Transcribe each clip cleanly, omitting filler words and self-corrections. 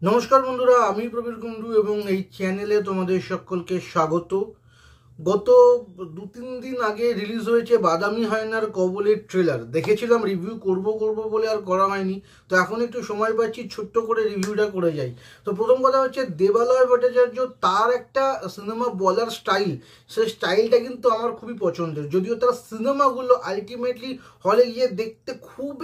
নমস্কার বন্ধুরা, আমি প্রবীর কুণ্ডু এবং এই চ্যানেলে তোমাদের সকলকে স্বাগত। গত 2-3 দিন আগে রিলিজ হয়েছে বাদামি হায়নার কবলের ট্রেলার। দেখেছিলাম, রিভিউ করব বলে আর করা হয়নি। তো এখন একটু সময় পাচ্ছি, ছোট্ট করে রিভিউটা করে যাই। তো প্রথম কথা হচ্ছে, দেবালয় ভট্টাচার্য তার একটা সিনেমা বলার স্টাইল, সেই স্টাইলটা কিন্তু আমার খুবই পছন্দের। যদিও তার সিনেমাগুলো আলটিমেটলি হলে গিয়ে দেখতে খুব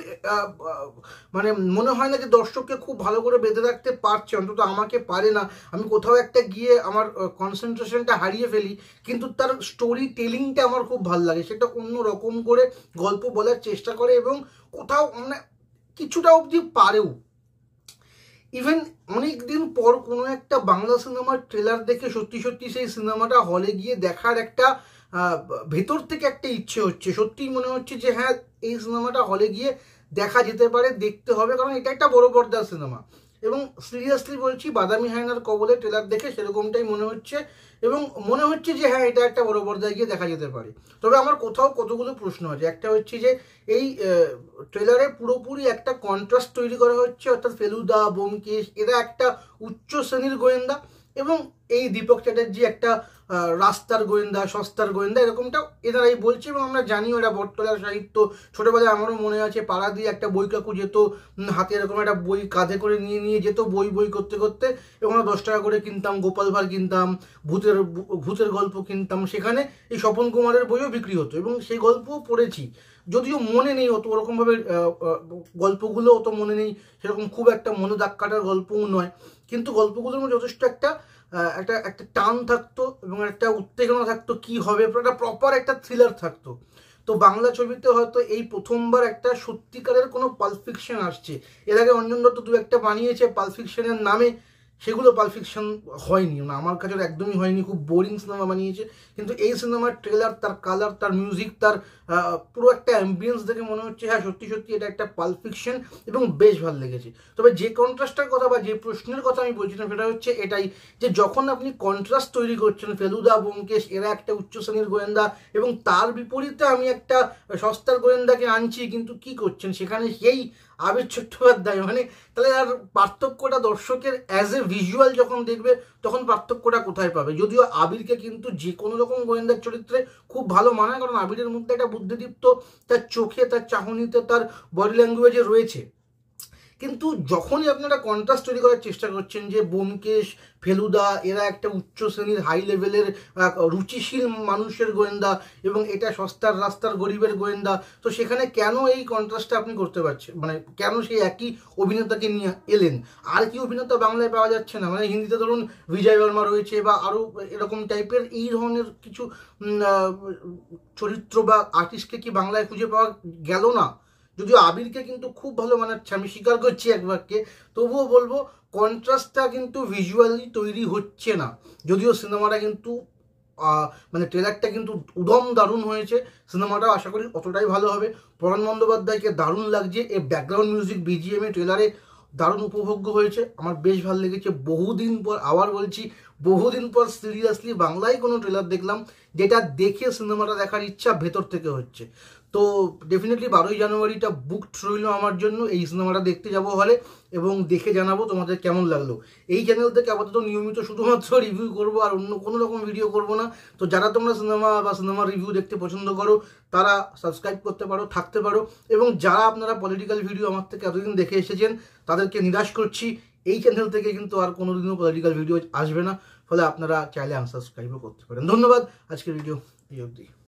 মানে মনে হয় না যে দর্শককে খুব ভালো করে বেঁধে রাখতে পারছে, অন্তত আমাকে পারে না। আমি কোথাও একটা গিয়ে আমার কনসেন্ট্রেশনটা হারিয়ে ফেলি, কিন্তু তার স্টোরি টেলিংটা আমার খুব ভালো লাগে। সেটা অন্য রকম করে গল্প বলার চেষ্টা করে এবং কোথাও মানে কিছুটা অবধি পারেও। ইভেন অনেক দিন পর কোনো একটা বাংলা সিনেমার ট্রেলার দেখে সত্যি সত্যি সেই সিনেমাটা হলে গিয়ে দেখার একটা ভেতর থেকে একটা ইচ্ছে হচ্ছে। সত্যিই মনে হচ্ছে যে হ্যাঁ, এই সিনেমাটা হলে গিয়ে দেখা যেতে পারে, দেখতে হবে, কারণ এটা একটা বড় পর্দার সিনেমা। এবং সিরিয়াসলি বলছি, বাদামি হায়নার কবলে ট্রেলার দেখে সেরকমটাই মনে হচ্ছে এবং মনে হচ্ছে যে হ্যাঁ, এটা একটা বড় পর্দায় গিয়ে দেখা যেতে পারে। তবে আমার কোথাও কতগুলো প্রশ্ন আছে। একটা হচ্ছে যে এই ট্রেলারে পুরোপুরি একটা কন্ট্রাস্ট তৈরি করা হচ্ছে, অর্থাৎ ফেলুদা, ব্যোমকেশ এরা একটা উচ্চ শ্রেণীর গোয়েন্দা এবং এই দীপক চ্যাটার্জি একটা রাস্তার গোয়েন্দা, সস্তার গোয়েন্দা, এরকমটা এনারাই বলছে। এবং আমরা জানি ওরা বটতলার সাহিত্য। ছোটোবেলায় আমারও মনে আছে, পাড়া দিয়ে একটা বই কাকু যেত, হাতে এরকম একটা বই কাঁধে করে নিয়ে যেত, বই করতে করতে, এবং আমরা 10 টাকা করে কিনতাম, গোপাল ভাঁড় কিনতাম, ভূতের গল্প কিনতাম। সেখানে এই স্বপন কুমারের বইও বিক্রি হতো এবং সেই গল্পও পড়েছি। যদিও মনে নেই অত ওরকমভাবে, গল্পগুলো অত মনে নেই, সেরকম খুব একটা মনে দাগ কাটার গল্পও নয়, কিন্তু গল্পগুলোর মধ্যে যথেষ্ট একটা একটা একটা টান থাকতো এবং একটা উত্তেজনা থাকতো, কি হবে, একটা প্রপার একটা থ্রিলার থাকতো। তো বাংলা ছবিতে হয়তো এই প্রথমবার একটা সত্যিকারের কোনো পাল্প ফিকশন আসছে। এর আগে অঞ্জন দত্ত দু একটা বানিয়েছে পাল্প ফিকশনের নামে, সেগুলো পাল্প ফিকশন হয়নি, না আমার কাছে একদমই হয়নি, খুব বোরিং সিনেমা বানিয়েছে। কিন্তু এই সিনেমার ট্রেলার, তার কালার, তার মিউজিক, তার পুরো একটা অ্যাম্বিয়েন্স দেখে মনে হচ্ছে হ্যাঁ, সত্যি সত্যি এটা একটা পাল্প ফিকশন এবং বেশ ভালো লেগেছে। তবে যে কন্ট্রাস্টের কথা বা যে প্রশ্নের কথা আমি বলছিলাম সেটা হচ্ছে এটাই, যে যখন আপনি কন্ট্রাস্ট তৈরি করছেন, ফেলুদা, ব্যোমকেশ এরা একটা উচ্চ শ্রেণীর গোয়েন্দা এবং তার বিপরীতে আমি একটা সস্তার গোয়েন্দাকে আনছি, কিন্তু কি করছেন সেখানে সেই আবির চট্টোপাধ্যায়, মানে তাহলে আর পার্থক্যটা দর্শকের অ্যাজ এ ভিজুয়াল যখন দেখবে তখন পার্থক্যটা কোথায় পাবে? যদিও আবিরকে কিন্তু যে কোনো রকম গোয়েন্দার চরিত্রে খুব ভালো মানায়, কারণ আবিরের মধ্যে একটা বুদ্ধিদীপ্ত, তার চোখে, তার চাহনিতে, তার বডি ল্যাঙ্গুয়েজে রয়েছে। কিন্তু যখনই আপনি একটা কন্ট্রাস্ট তৈরি করার চেষ্টা করছেন যে ব্যোমকেশ, ফেলুদা এরা একটা উচ্চ শ্রেণীর হাই লেভেলের রুচিশীল মানুষের গোয়েন্দা এবং এটা সস্তার রাস্তার গরিবের গোয়েন্দা, তো সেখানে কেন এই কন্ট্রাস্টটা আপনি করতে পারছেন? মানে কেন সেই একই অভিনেতাকে নিয়ে এলেন? আর কি অভিনেতা বাংলায় পাওয়া যাচ্ছে না? মানে হিন্দিতে ধরুন বিজয় বর্মা রয়েছে বা আরও এরকম টাইপের এই ধরনের কিছু চরিত্র বা আর্টিস্টকে কি বাংলায় খুঁজে পাওয়া গেল না? যদিও আবিরকে কিন্তু খুব ভালো মানাচ্ছে, আমি স্বীকার করছি এক বাক্যে, তবুও বলবো কন্ট্রাস্টটা কিন্তু ভিজুয়ালি তৈরি হচ্ছে না। যদিও সিনেমাটা কিন্তু মানে ট্রেলারটা কিন্তু উদম দারুণ হয়েছে, সিনেমাটা আশা করি অতটাই ভালো হবে। পরাণ বন্দ্যোপাধ্যায়কে দারুণ লাগছে, এই ব্যাকগ্রাউন্ড মিউজিক বিজিএম এ ট্রেলারে দারুণ উপভোগ্য হয়েছে, আমার বেশ ভালো লেগেছে। বহুদিন পর, আবার বলছি, বহুদিন পর সিরিয়াসলি বাংলায় কোনো ট্রেলার দেখলাম যেটা দেখে সিনেমাটা দেখার ইচ্ছা ভেতর থেকে হচ্ছে। তো ডেফিনেটলি 12ই জানুয়ারিটা বুকড রইল আমার জন্য, এই সিনেমাটা দেখতে যাব হলে এবং দেখে জানাবো তোমাদের কেমন লাগলো। এই চ্যানেল থেকে আপাতত নিয়মিত শুধুমাত্র রিভিউ করব, আর অন্য কোনো রকম ভিডিও করব না। তো যারা তোমরা সিনেমা বা সিনেমার রিভিউ দেখতে পছন্দ করো তারা সাবস্ক্রাইব করতে পারো, থাকতে পারো। এবং যারা আপনারা পলিটিক্যাল ভিডিও আমার থেকে এতদিন দেখে এসেছেন তাদেরকে নিরাশ করছি, এই চ্যানেল থেকে কিন্তু আর কোনোদিনও পলিটিক্যাল ভিডিও আসবে না, ফলে আপনারা চাইলে আনসাবস্ক্রাইবও করতে পারেন। ধন্যবাদ, আজকের ভিডিও এই অবধি।